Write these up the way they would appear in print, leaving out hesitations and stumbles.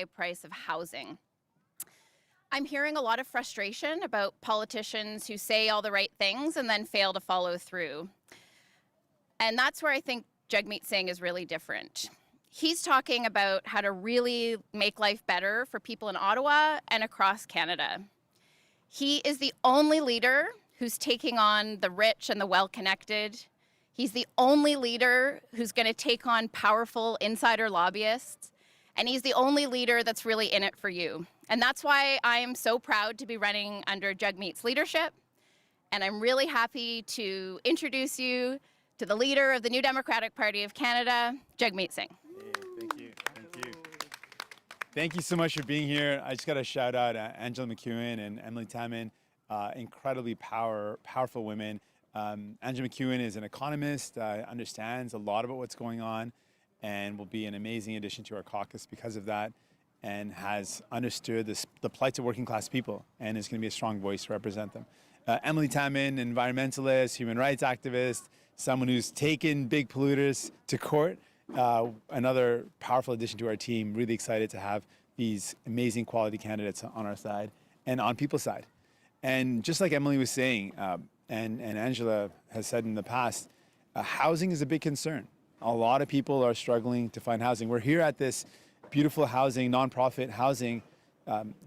high price of housing. I'm hearing a lot of frustration about politicians who say all the right things and then fail to follow through. And that's where I think Jagmeet Singh is really different. He's talking about how to really make life better for people in Ottawa and across Canada. He is the only leader who's taking on the rich and the well-connected. He's the only leader who's going to take on powerful insider lobbyists. And he's the only leader that's really in it for you. And that's why I am so proud to be running under Jagmeet's leadership. And I'm really happy to introduce you to the leader of the New Democratic Party of Canada, Jagmeet Singh. Hey, thank you. Thank you. Thank you so much for being here. I just got to shout out Angela McEwen and Emily Taman, incredibly powerful women. Angela McEwen is an economist, understands a lot about what's going on, and will be an amazing addition to our caucus because of that, and has understood the plights of working class people and is going to be a strong voice to represent them. Emily Taman, environmentalist, human rights activist, someone who's taken big polluters to court, another powerful addition to our team. Really excited to have these amazing quality candidates on our side and on people's side. And just like Emily was saying, and Angela has said in the past, housing is a big concern. A lot of people are struggling to find housing. We're here at this beautiful housing, nonprofit housing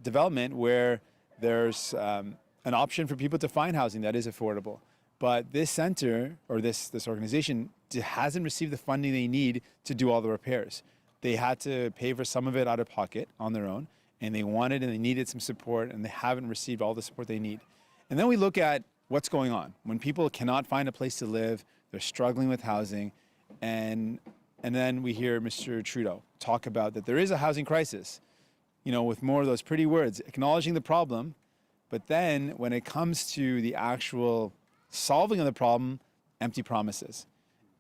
development where there's an option for people to find housing that is affordable. But this center, or this organization, hasn't received the funding they need to do all the repairs. They had to pay for some of it out of pocket on their own, and they wanted and they needed some support, and they haven't received all the support they need. And then we look at what's going on. When people cannot find a place to live, they're struggling with housing, and then we hear Mr. Trudeau talk about that there is a housing crisis, you know, with more of those pretty words, acknowledging the problem, but then when it comes to the actual solving of the problem, empty promises.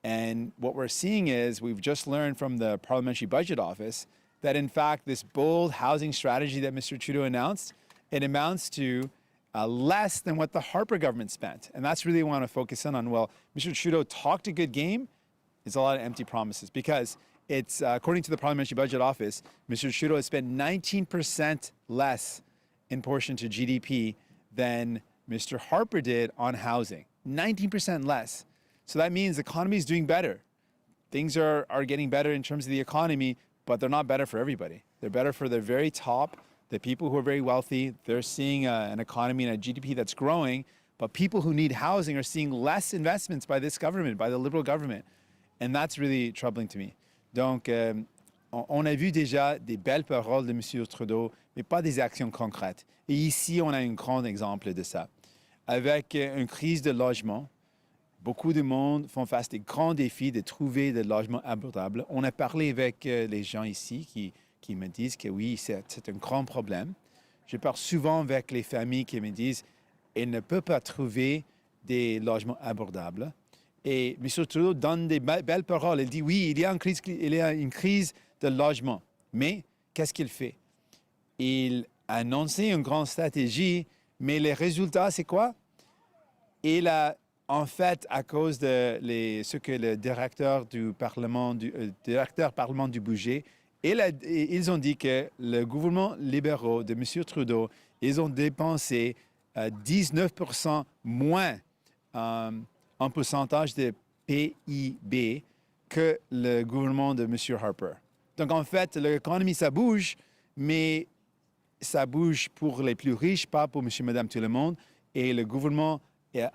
And what we're seeing is, we've just learned from the Parliamentary Budget Office that in fact this bold housing strategy that Mr. Trudeau announced, it amounts to less than what the Harper government spent. And that's really what I want to focus in on. Well, Mr. Trudeau talked a good game. It's a lot of empty promises because it's, according to the Parliamentary Budget Office, Mr. Trudeau has spent 19% less in portion to GDP than Mr. Harper did on housing. 19% less. So that means the economy is doing better. Things are getting better in terms of the economy, but they're not better for everybody. They're better for the very top, the people who are very wealthy. They're seeing an economy and a GDP that's growing, but people who need housing are seeing less investments by this government, by the Liberal government. And that's really troubling to me. Donc, on a vu déjà des belles paroles de M. Trudeau, mais pas des actions concrètes. Et ici, on a un grand exemple de ça. Avec une crise de logement, beaucoup de monde font face des grands défis de trouver des logements abordables. On a parlé avec les gens ici qui me disent que oui, c'est un grand problème. Je parle souvent avec les familles qui me disent qu'elles ne peuvent pas trouver des logements abordables. Et M. Trudeau donne des belles paroles. Il dit oui, il y a une crise de logement. Mais qu'est-ce qu'il fait? Il a annoncé une grande stratégie, mais les résultats, c'est quoi? Il a, en fait, à cause de ce que le directeur parlement du budget, ils ont dit que le gouvernement libéral de M. Trudeau, ils ont dépensé 19% moins en pourcentage de PIB que le gouvernement de M. Harper. Donc, en fait, l'économie, ça bouge, mais ça bouge pour les plus riches, pas pour monsieur, madame, tout le monde. Et le gouvernement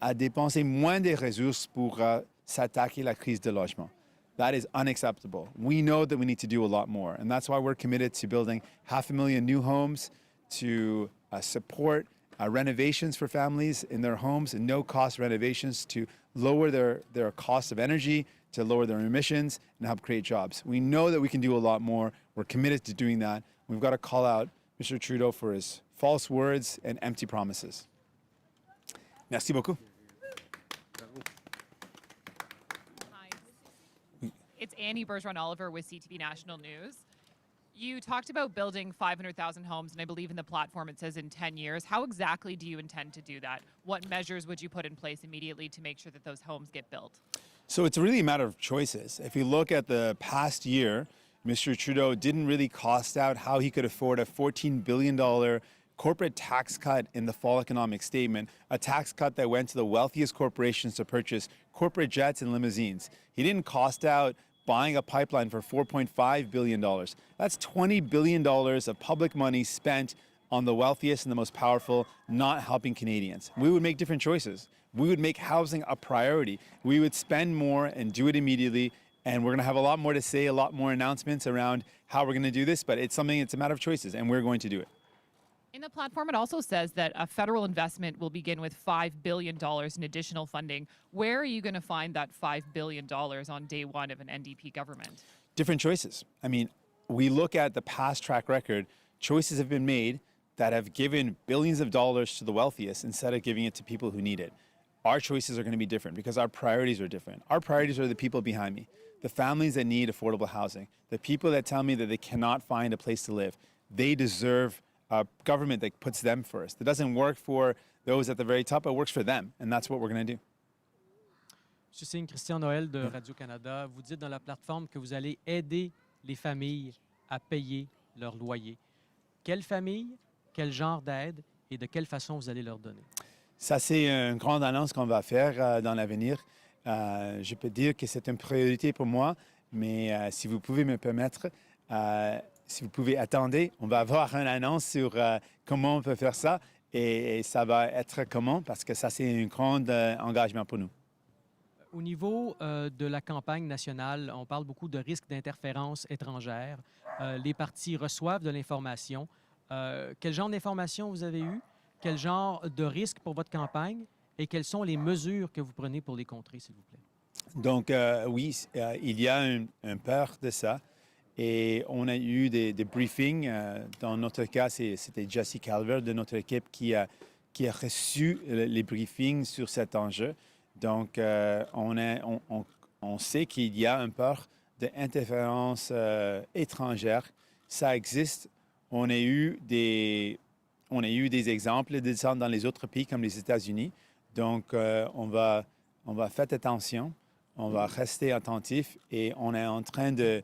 a dépensé moins de ressources pour s'attaquer à la crise de logement. That is unacceptable. We know that we need to do a lot more. And that's why we're committed to building 500,000 new homes, to support renovations for families in their homes, and no-cost renovations to lower their cost of energy, to lower their emissions, and help create jobs. We know that we can do a lot more. We're committed to doing that. We've got to call out Mr. Trudeau for his false words and empty promises. Merci beaucoup. Hi. It's Annie Bergeron-Oliver with CTV National News. You talked about building 500,000 homes, and I believe in the platform it says in 10 years. How exactly do you intend to do that? What measures would you put in place immediately to make sure that those homes get built? So it's really a matter of choices. If you look at the past year, Mr. Trudeau didn't really cost out how he could afford a $14 billion corporate tax cut in the fall economic statement, a tax cut that went to the wealthiest corporations to purchase corporate jets and limousines. He didn't cost out buying a pipeline for $4.5 billion. That's $20 billion of public money spent on the wealthiest and the most powerful, not helping Canadians. We would make different choices. We would make housing a priority. We would spend more and do it immediately. And we're going to have a lot more to say, a lot more announcements around how we're going to do this. But it's a matter of choices, and we're going to do it. In the platform, it also says that a federal investment will begin with $5 billion in additional funding. Where are you going to find that $5 billion on day one of an NDP government? Different choices. I mean, we look at the past track record, choices have been made that have given billions of dollars to the wealthiest instead of giving it to people who need it. Our choices are going to be different because our priorities are different. Our priorities are the people behind me, the families that need affordable housing, the people that tell me that they cannot find a place to live. They deserve a government that puts them first. It doesn't work for those at the very top, it works for them. And that's what we're going to do. Monsieur Singh, Christian Noël de Radio-Canada, vous dites dans la plateforme que vous allez aider les familles à payer leur loyer. Quelle famille, quel genre d'aide et de quelle façon vous allez leur donner? Ça, c'est une grande annonce qu'on va faire dans l'avenir. Je peux dire que c'est une priorité pour moi, mais si vous pouvez me permettre, si vous pouvez attendre, on va avoir une annonce sur comment on peut faire ça et ça va être comment, parce que ça, c'est un grand engagement pour nous. Au niveau de la campagne nationale, on parle beaucoup de risques d'interférence étrangère. Les partis reçoivent de l'information. Quel genre d'information vous avez eu? Quel genre de risque pour votre campagne? Et quelles sont les mesures que vous prenez pour les contrer, s'il vous plaît? Donc, oui, il y a un peur de ça. Et on a eu des briefings. Dans notre cas, c'était Jesse Calvert de notre équipe qui a reçu les briefings sur cet enjeu. Donc, on sait qu'il y a un peur d'interférence étrangère. Ça existe. On a eu des exemples de ça dans les autres pays comme les États-Unis. Donc, on va faire attention, on va rester attentif et on est en train de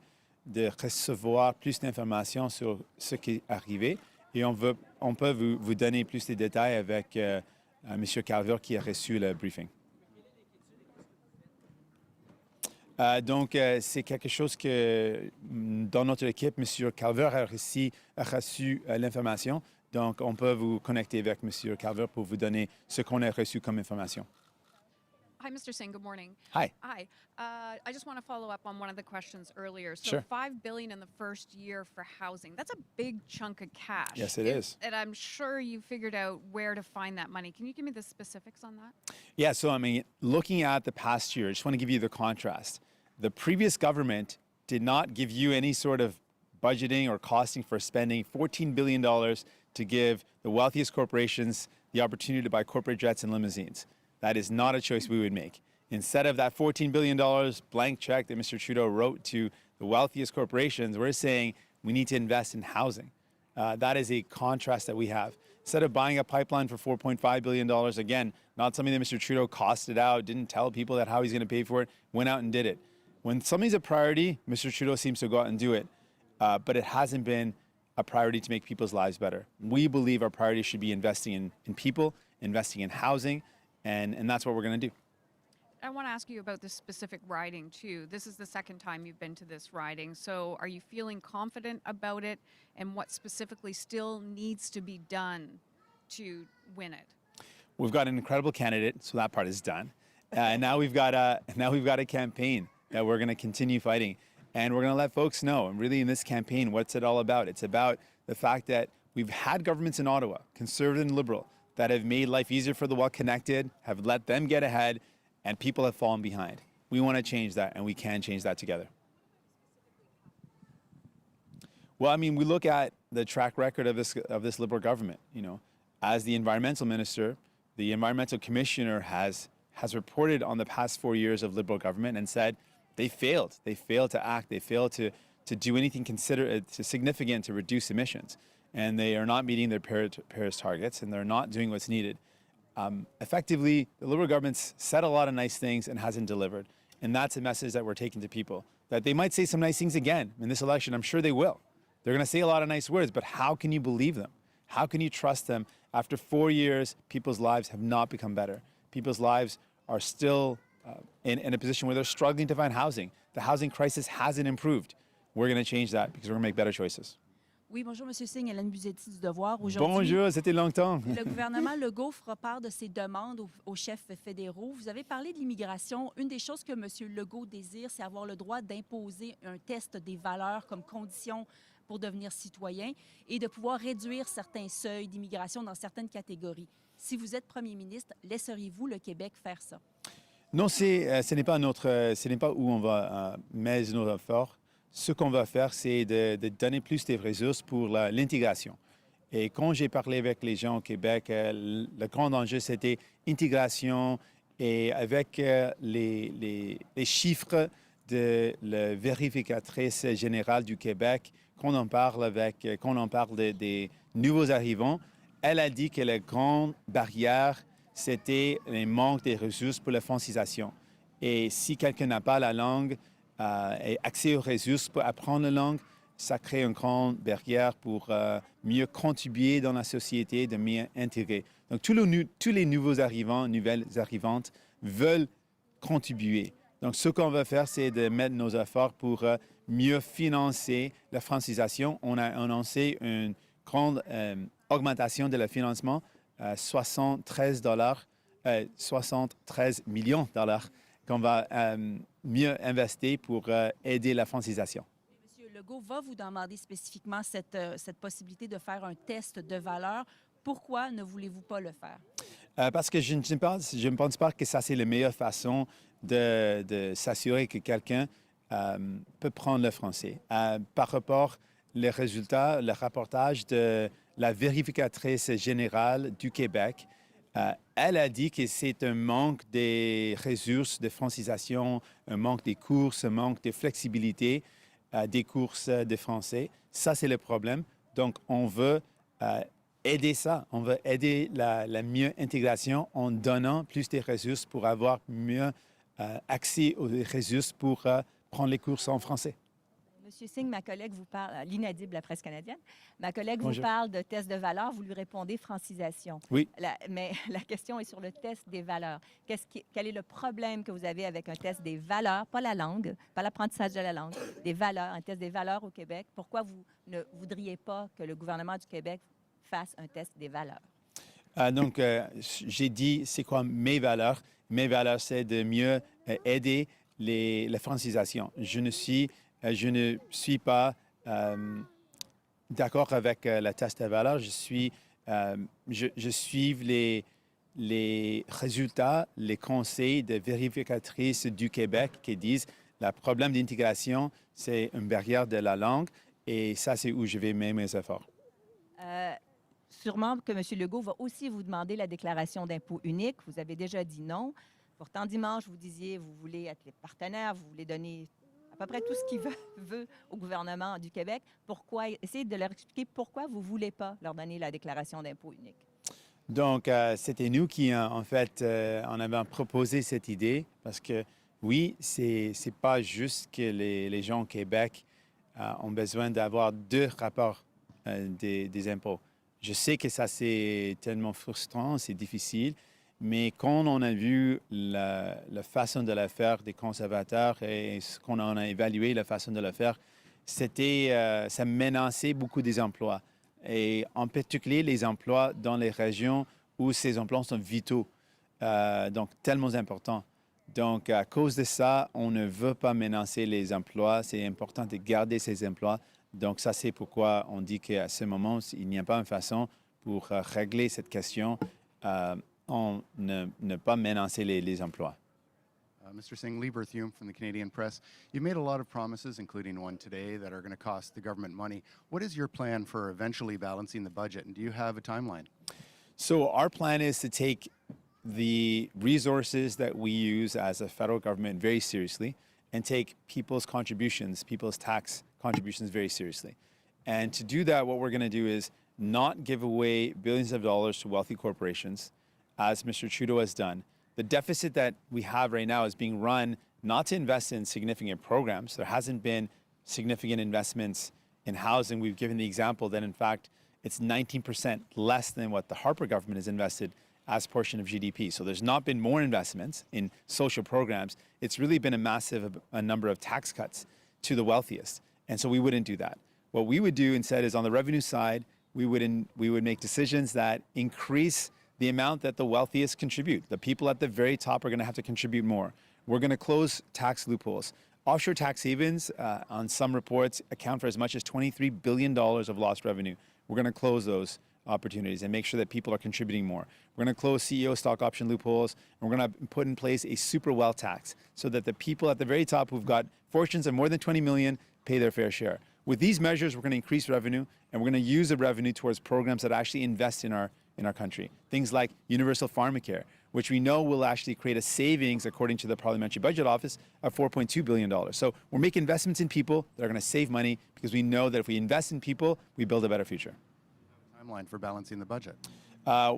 recevoir plus d'informations sur ce qui est arrivé. Et on peut vous donner plus de détails avec M. Calvert qui a reçu le briefing. Donc, c'est quelque chose que dans notre équipe, M. Calvert a reçu l'information. Donc, on peut vous connecter avec M. Calvert pour vous donner ce qu'on a reçu comme information. Hi, Mr. Singh. Good morning. Hi. Hi. I just want to follow up on one of the questions earlier. So, Sure. $5 billion in the first year for housing—that's a big chunk of cash. Yes, it is. And I'm sure you figured out where to find that money. Can you give me the specifics on that? Yeah, so I mean, looking at the past year, I just want to give you the contrast. The previous government did not give you any sort of budgeting or costing for spending $14 billion to give the wealthiest corporations the opportunity to buy corporate jets and limousines. That is not a choice we would make. Instead of that $14 billion blank check that Mr. Trudeau wrote to the wealthiest corporations, we're saying we need to invest in housing. That is a contrast that we have. Instead of buying a pipeline for $4.5 billion, again, not something that Mr. Trudeau costed out, didn't tell people that how he's going to pay for it, went out and did it. When something's a priority, Mr. Trudeau seems to go out and do it, but it hasn't been a priority to make people's lives better. We believe our priority should be investing in people, investing in housing, and that's what we're going to do. I want to ask you about this specific riding, too. This is the second time you've been to this riding. So, are you feeling confident about it? And what specifically still needs to be done to win it? We've got an incredible candidate, so that part is done. And now we've got a campaign that we're going to continue fighting. And we're going to let folks know, and really in this campaign, what's it all about? It's about the fact that we've had governments in Ottawa, conservative and liberal, that have made life easier for the well-connected, have let them get ahead, and people have fallen behind. We want to change that, and we can change that together. Well, I mean, we look at the track record of this Liberal government. You know, as the environmental minister, the environmental commissioner has reported on the past 4 years of Liberal government and said they failed. They failed to act. They failed to do anything significant to reduce emissions. And they are not meeting their Paris targets, and they're not doing what's needed. Effectively, the Liberal government's said a lot of nice things and hasn't delivered. And that's a message that we're taking to people. that they might say some nice things again in this election. I'm sure they will. They're going to say a lot of nice words, but how can you believe them? How can you trust them? After 4 years, people's lives have not become better. People's lives are still in a position where they're struggling to find housing. The housing crisis hasn't improved. We're going to change that because we're going to make better choices. Oui, bonjour, Monsieur Singh, Hélène Buzetti du Devoir. Aujourd'hui, Bonjour, c'était longtemps. le gouvernement Legault fera part de ses demandes aux chefs fédéraux. Vous avez parlé de l'immigration. Une des choses que M. Legault désire, c'est avoir le droit d'imposer un test des valeurs comme condition pour devenir citoyen et de pouvoir réduire certains seuils d'immigration dans certaines catégories. Si vous êtes premier ministre, laisseriez-vous le Québec faire ça? Non, ce n'est pas où on va mettre nos efforts. Ce qu'on va faire, c'est de donner plus de ressources pour l'intégration. Et quand j'ai parlé avec les gens au Québec, le grand enjeu, c'était intégration. Et avec les chiffres de la vérificatrice générale du Québec, quand on parle des nouveaux arrivants, elle a dit que la grande barrière, c'était le manque de ressources pour la francisation. Et si quelqu'un n'a pas la langue et accès aux ressources pour apprendre la langue, ça crée une grande barrière pour mieux contribuer dans la société, de mieux intégrer. Donc, tous les nouveaux arrivants, nouvelles arrivantes veulent contribuer. Donc, ce qu'on va faire, c'est de mettre nos efforts pour mieux financer la francisation. On a annoncé une grande augmentation de le financement, 73 millions de dollars qu'on va mieux investir pour aider la francisation. Monsieur Legault va vous demander spécifiquement cette possibilité de faire un test de valeur. Pourquoi ne voulez-vous pas le faire? Parce que je ne pense pas que ça, c'est la meilleure façon de s'assurer que quelqu'un peut prendre le français. Par rapport aux résultats, le rapportage de la vérificatrice générale du Québec, elle a dit que c'est un manque des ressources de francisation, un manque des courses, un manque de flexibilité des courses de français. Ça, c'est le problème. Donc, on veut aider ça. On veut aider la mieux intégration en donnant plus de ressources pour avoir mieux accès aux ressources pour prendre les courses en français. Monsieur Singh, ma collègue vous parle, l'inaudible, la presse canadienne, ma collègue Bonjour. vous parle de test de valeur, vous lui répondez francisation. Oui. Mais la question est sur le test des valeurs. Quel est le problème que vous avez avec un test des valeurs, pas la langue, pas l'apprentissage de la langue, des valeurs, un test des valeurs au Québec? Pourquoi vous ne voudriez pas que le gouvernement du Québec fasse un test des valeurs? Donc, j'ai dit, c'est quoi mes valeurs? Mes valeurs, c'est de mieux aider la francisation. Je ne suis pas d'accord avec le test de valeur. Je suis les résultats, les conseils des vérificatrices du Québec qui disent le problème d'intégration, c'est une barrière de la langue et ça, c'est où je vais mettre mes efforts. Sûrement que M. Legault va aussi vous demander la déclaration d'impôt unique. Vous avez déjà dit non. Pourtant, dimanche, vous disiez vous voulez être les partenaires, vous voulez donner à peu près tout ce qu'il veut au gouvernement du Québec. Pourquoi? Essayez de leur expliquer pourquoi vous ne voulez pas leur donner la déclaration d'impôt unique. Donc, c'était nous qui, en fait, on avait proposé cette idée parce que, oui, c'est pas juste que les gens au Québec ont besoin d'avoir 2 rapports des impôts. Je sais que ça, c'est tellement frustrant, c'est difficile, mais quand on a vu la façon de le faire des conservateurs et qu'on en a évalué la façon de le faire, ça menaçait beaucoup des emplois. Et en particulier les emplois dans les régions où ces emplois sont vitaux, donc tellement importants. Donc, à cause de ça, on ne veut pas menacer les emplois. C'est important de garder ces emplois. Donc, ça, c'est pourquoi on dit qu'à ce moment, il n'y a pas une façon pour régler cette question en ne pas menacer les emplois. Mr. Singh, Lee Berthiaume from the Canadian Press. You've made a lot of promises, including one today, that are going to cost the government money. What is your plan for eventually balancing the budget, and do you have a timeline? So our plan is to take the resources that we use as a federal government very seriously and take people's contributions, people's tax contributions very seriously. And to do that, what we're going to do is not give away billions of dollars to wealthy corporations, as Mr. Trudeau has done. The deficit that we have right now is being run not to invest in significant programs. There hasn't been significant investments in housing. We've given the example that, in fact, it's 19% less than what the Harper government has invested as a portion of GDP. So there's not been more investments in social programs. It's really been a massive number of tax cuts to the wealthiest. And so we wouldn't do that. What we would do instead is on the revenue side, we would make decisions that increase the amount that the wealthiest contribute. The people at the very top are going to have to contribute more. We're going to close tax loopholes. Offshore tax havens, on some reports, account for as much as $23 billion of lost revenue. We're going to close those opportunities and make sure that people are contributing more. We're going to close CEO stock option loopholes, and we're going to put in place a super wealth tax so that the people at the very top who've got fortunes of more than 20 million pay their fair share. With these measures, we're going to increase revenue, and we're going to use the revenue towards programs that actually invest in our country. Things like universal pharmacare, which we know will actually create a savings, according to the Parliamentary Budget Office, of $4.2 billion. So we're making investments in people that are going to save money, because we know that if we invest in people, we build a better future. Timeline for balancing the budget.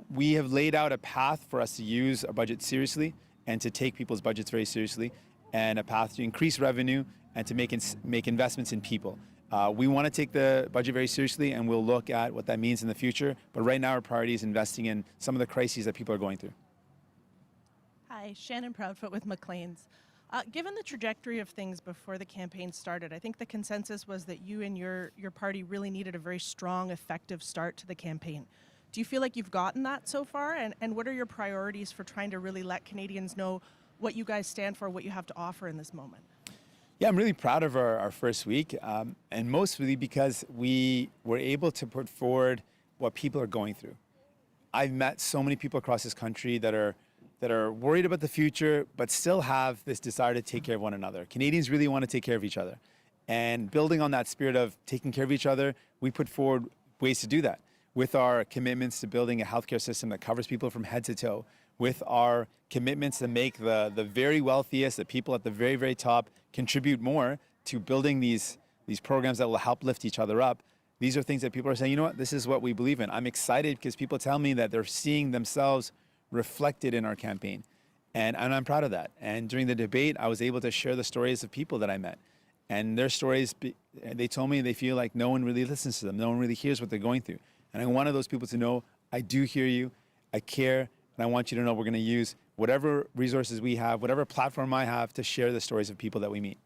We have laid out a path for us to use our budget seriously and to take people's budgets very seriously, and a path to increase revenue and to make investments in people. We want to take the budget very seriously, and we'll look at what that means in the future. But right now, our priority is investing in some of the crises that people are going through. Hi, Shannon Proudfoot with Maclean's. Given the trajectory of things before the campaign started, I think the consensus was that you and your party really needed a very strong, effective start to the campaign. Do you feel like you've gotten that so far? And what are your priorities for trying to really let Canadians know what you guys stand for, what you have to offer in this moment? Yeah, I'm really proud of our first week, and mostly because we were able to put forward what people are going through. I've met so many people across this country that are worried about the future, but still have this desire to take care of one another. Canadians really want to take care of each other. And building on that spirit of taking care of each other, we put forward ways to do that with our commitments to building a healthcare system that covers people from head to toe, with our commitments to make the very wealthiest, the people at the very, very top, contribute more to building these programs that will help lift each other up. These are things that people are saying, you know what, this is what we believe in. I'm excited because people tell me that they're seeing themselves reflected in our campaign. And I'm proud of that. And during the debate, I was able to share the stories of people that I met. And their stories, they told me they feel like no one really listens to them. No one really hears what they're going through. And I wanted those people to know, I do hear you, I care, and I want you to know we're going to use whatever resources we have, whatever platform I have, to share the stories of people that we meet.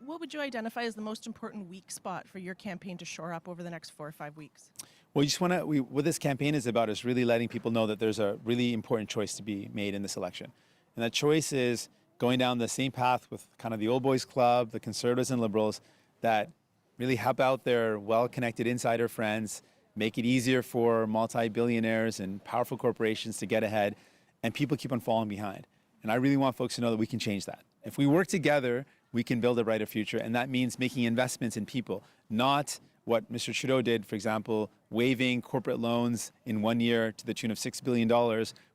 What would you identify as the most important weak spot for your campaign to shore up over the next 4 or 5 weeks? Well, you just want to, what this campaign is about is really letting people know that there's a really important choice to be made in this election. And that choice is going down the same path with kind of the old boys club, the conservatives and liberals, that really help out their well-connected insider friends, make it easier for multi-billionaires and powerful corporations to get ahead, and people keep on falling behind. And I really want folks to know that we can change that. If we work together, we can build a brighter future, and that means making investments in people, not what Mr. Trudeau did, for example, waiving corporate loans in 1 year to the tune of $6 billion,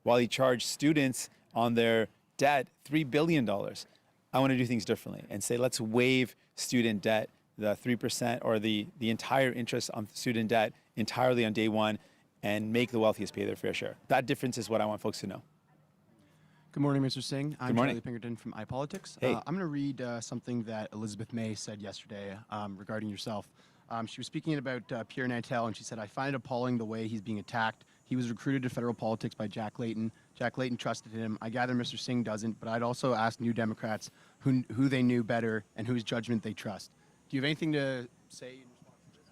while he charged students on their debt $3 billion. I want to do things differently and say, let's waive student debt, the 3% or the entire interest on student debt entirely on day one, and make the wealthiest pay their fair share. That difference is what I want folks to know. Good morning, Mr. Singh. I'm morning. Charlie Pinkerton from iPolitics. Hey. I'm going to read something that Elizabeth May said yesterday regarding yourself. She was speaking about Pierre Nantel, and she said, I find it appalling the way he's being attacked. He was recruited to federal politics by Jack Layton. Jack Layton trusted him. I gather Mr. Singh doesn't, but I'd also ask New Democrats who they knew better and whose judgment they trust. Do you have anything to say in response to this?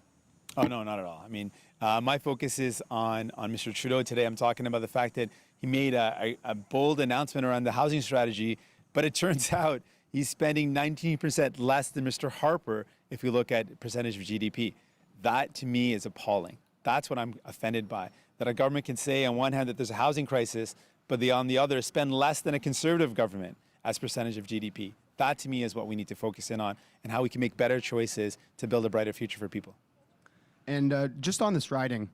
Oh, no, not at all. I mean, my focus is on Mr. Trudeau today. I'm talking about the fact that he made a bold announcement around the housing strategy, but it turns out he's spending 19% less than Mr. Harper if we look at percentage of GDP. That, to me, is appalling. That's what I'm offended by, that a government can say on one hand that there's a housing crisis, but on the other spend less than a conservative government as percentage of GDP. That, to me, is what we need to focus in on, and how we can make better choices to build a brighter future for people. And just on this riding,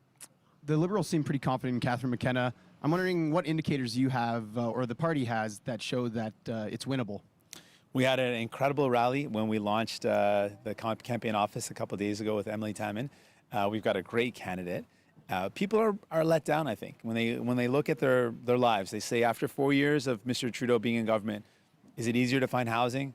the Liberals seem pretty confident in Catherine McKenna. I'm wondering what indicators you have or the party has that show that it's winnable. We had an incredible rally when we launched the campaign office a couple of days ago with Emily Taman. We've got a great candidate. People are let down, I think, when they look at their lives. They say after 4 years of Mr. Trudeau being in government, Is it easier to find housing?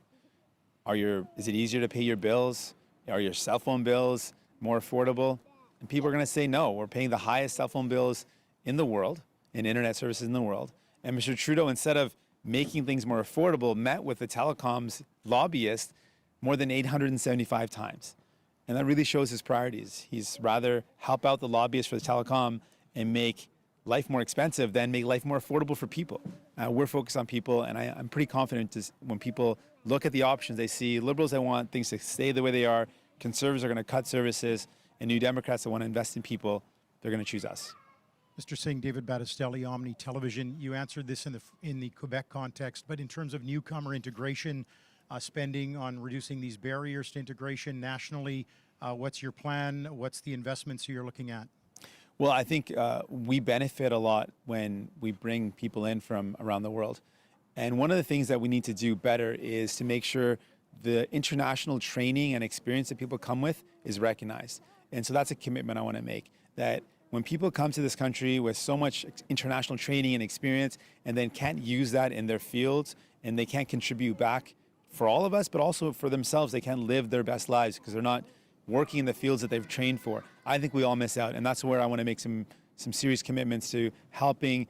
Is it easier to pay your bills? Are your cell phone bills more affordable? And people are going to say no. We're paying the highest cell phone bills in the world, in internet services in the world. And Mr. Trudeau, instead of making things more affordable, met with the telecoms lobbyist more than 875 times. And that really shows his priorities. He's rather help out the lobbyists for the telecom and make life more expensive than make life more affordable for people. We're focused on people, and I'm pretty confident when people look at the options, they see Liberals that want things to stay the way they are, Conservatives are going to cut services, and New Democrats that want to invest in people, they're going to choose us. Mr. Singh, David Battistelli, Omni Television. You answered this in the Quebec context, but in terms of newcomer integration, spending on reducing these barriers to integration nationally, what's your plan? What's the investments you're looking at? Well, I think we benefit a lot when we bring people in from around the world. And one of the things that we need to do better is to make sure the international training and experience that people come with is recognized. And so that's a commitment I want to make, that when people come to this country with so much international training and experience and then can't use that in their fields and they can't contribute back for all of us, but also for themselves, they can't live their best lives because they're not working in the fields that they've trained for. I think we all miss out. And that's where I want to make some serious commitments to helping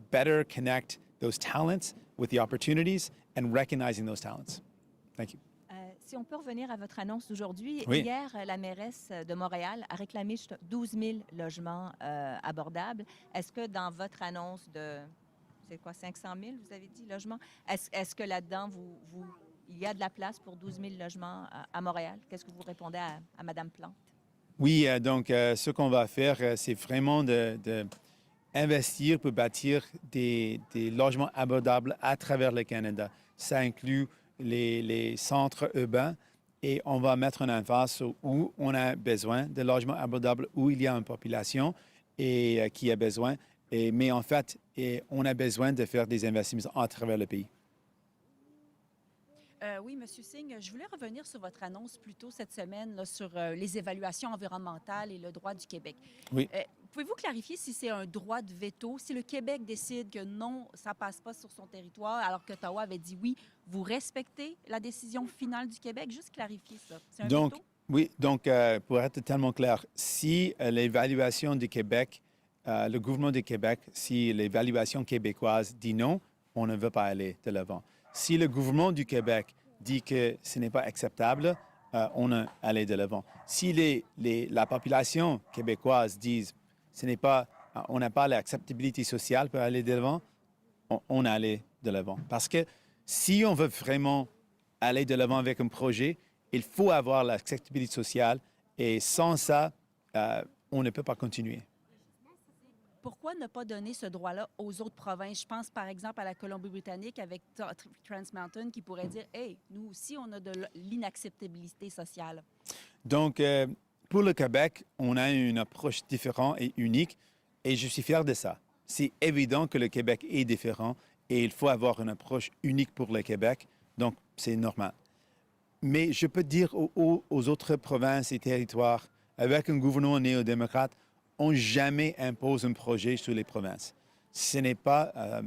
better connect those talents with the opportunities and recognizing those talents. Thank you. Si on peut revenir à votre annonce d'aujourd'hui, Oui. hier, la mairesse de Montréal a réclamé 12 000 logements abordables. Est-ce que dans votre annonce de, c'est quoi, 500 000, vous avez dit, logements, est-ce que là-dedans, il y a de la place pour 12 000 logements à Montréal? Qu'est-ce que vous répondez à Mme Plante? Oui, donc ce qu'on va faire, c'est vraiment d'investir pour bâtir des logements abordables à travers le Canada. Ça inclut les centres urbains et on va mettre un emphase où on a besoin de logements abordables, où il y a une population et qui a besoin. Mais en fait, on a besoin de faire des investissements à travers le pays. Oui, M. Singh, je voulais revenir sur votre annonce plus tôt cette semaine là, sur les évaluations environnementales et le droit du Québec. Oui. Pouvez-vous clarifier si c'est un droit de veto? Si le Québec décide que non, ça ne passe pas sur son territoire, alors qu'Ottawa avait dit oui, vous respectez la décision finale du Québec? Juste clarifier ça. C'est un Donc, veto? oui, donc pour être tellement clair, si l'évaluation du Québec, le gouvernement du Québec, si l'évaluation québécoise dit non, on ne veut pas aller de l'avant. Si le gouvernement du Québec dit que ce n'est pas acceptable, on a allé de l'avant. Si la population québécoise dit on n'a pas l'acceptabilité sociale pour aller de l'avant, on a allé de l'avant. Parce que si on veut vraiment aller de l'avant avec un projet, il faut avoir l'acceptabilité sociale et sans ça, on ne peut pas continuer. Pourquoi ne pas donner ce droit-là aux autres provinces? Je pense par exemple à la Colombie-Britannique avec Trans Mountain qui pourrait dire « Hey, nous aussi, on a de l'inacceptabilité sociale. » Donc, pour le Québec, on a une approche différente et unique et je suis fier de ça. C'est évident que le Québec est différent et il faut avoir une approche unique pour le Québec, donc c'est normal. Mais je peux dire aux autres provinces et territoires, avec un gouvernement néo-démocrate, on jamais impose un projet sur les provinces. Ce n'est pas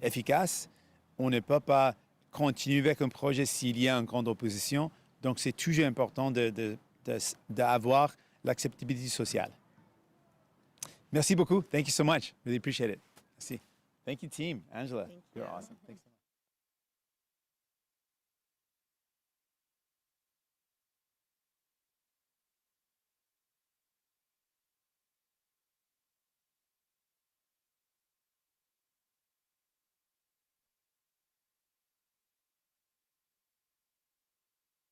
efficace. On ne peut pas continuer avec un projet s'il y a une grande opposition. Donc, c'est toujours important d'avoir l'acceptabilité sociale. Merci beaucoup. Thank you so much. Really appreciate it. Merci. Thank you, team. Angela, you're awesome. Thanks.